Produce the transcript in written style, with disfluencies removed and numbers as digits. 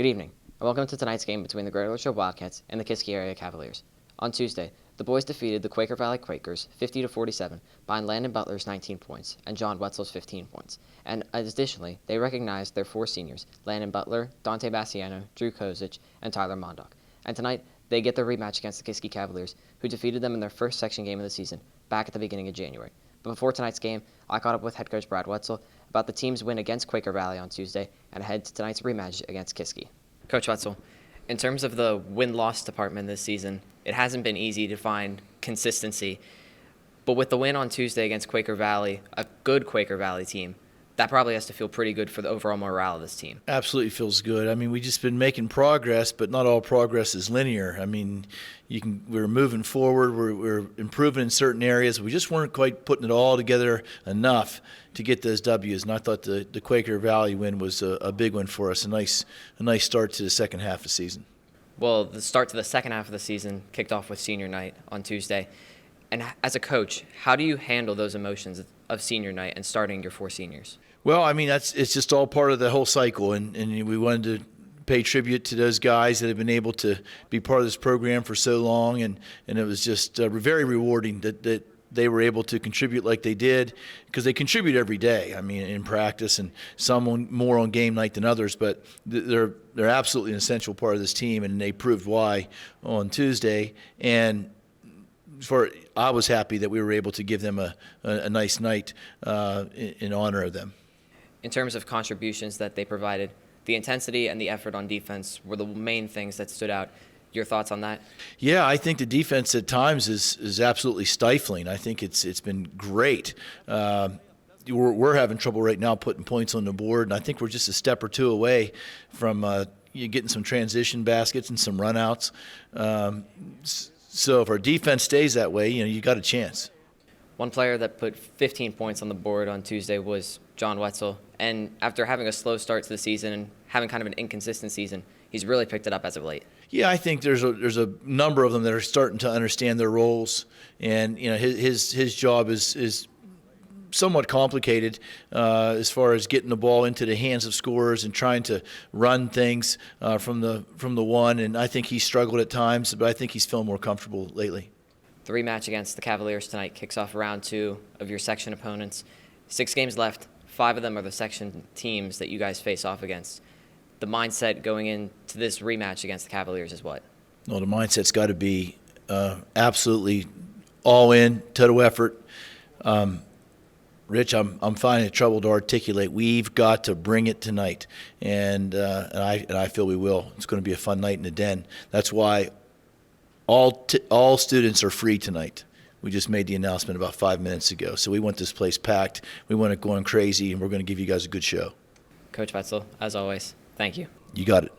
Good evening, and welcome to tonight's game between the Greater Litchfield Wildcats and the Kiski Area Cavaliers. On Tuesday, the boys defeated the Quaker Valley Quakers 50-47 behind Landon Butler's 19 points and John Wetzel's 15 points. And additionally, they recognized their four seniors, Landon Butler, Dante Bassiano, Drew Kozic, and Tyler Mondock. And tonight, they get their rematch against the Kiski Cavaliers, who defeated them in their first section game of the season, back at the beginning of January. But before tonight's game, I caught up with head coach Brad Wetzel about the team's win against Quaker Valley on Tuesday and ahead to tonight's rematch against Kiski. Coach Wetzel, in terms of the win-loss department this season, it hasn't been easy to find consistency. But with the win on Tuesday against Quaker Valley, a good Quaker Valley team, that probably has to feel pretty good for the overall morale of this team. Absolutely feels good. I mean, we've just been making progress, but not all progress is linear. I mean, we're moving forward, we're improving in certain areas. We just weren't quite putting it all together enough to get those W's. And I thought the Quaker Valley win was a big one for us, a nice start to the second half of the season. Well, the start to the second half of the season kicked off with senior night on Tuesday. And as a coach, how do you handle those emotions of senior night and starting your four seniors? Well, I mean, it's just all part of the whole cycle, and we wanted to pay tribute to those guys that have been able to be part of this program for so long, and it was just very rewarding that they were able to contribute like they did, because they contribute every day. I mean, in practice, and some more on game night than others, but they're absolutely an essential part of this team, and they proved why on Tuesday. And I was happy that we were able to give them a nice night in honor of them. In terms of contributions that they provided, the intensity and the effort on defense were the main things that stood out. Your thoughts on that? Yeah, I think the defense at times is absolutely stifling. I think it's been great. We're having trouble right now putting points on the board, and I think we're just a step or two away from getting some transition baskets and some runouts. So if our defense stays that way, you got a chance. One player that put 15 points on the board on Tuesday was John Wetzel. And after having a slow start to the season and having kind of an inconsistent season, he's really picked it up as of late. Yeah, I think there's a number of them that are starting to understand their roles, and his job is somewhat complicated as far as getting the ball into the hands of scorers and trying to run things from the one. And I think he struggled at times, but I think he's feeling more comfortable lately. The rematch against the Cavaliers tonight kicks off round 2 of your section opponents. 6 games left. 5 of them are the section teams that you guys face off against. The mindset going into this rematch against the Cavaliers is what? Well, the mindset's got to be absolutely all in, total effort. Rich, I'm finding trouble to articulate. We've got to bring it tonight, and I feel we will. It's going to be a fun night in the den. That's why all students are free tonight. We just made the announcement about 5 minutes ago. So we want this place packed. We want it going crazy, and we're going to give you guys a good show. Coach Wetzel, as always, thank you. You got it.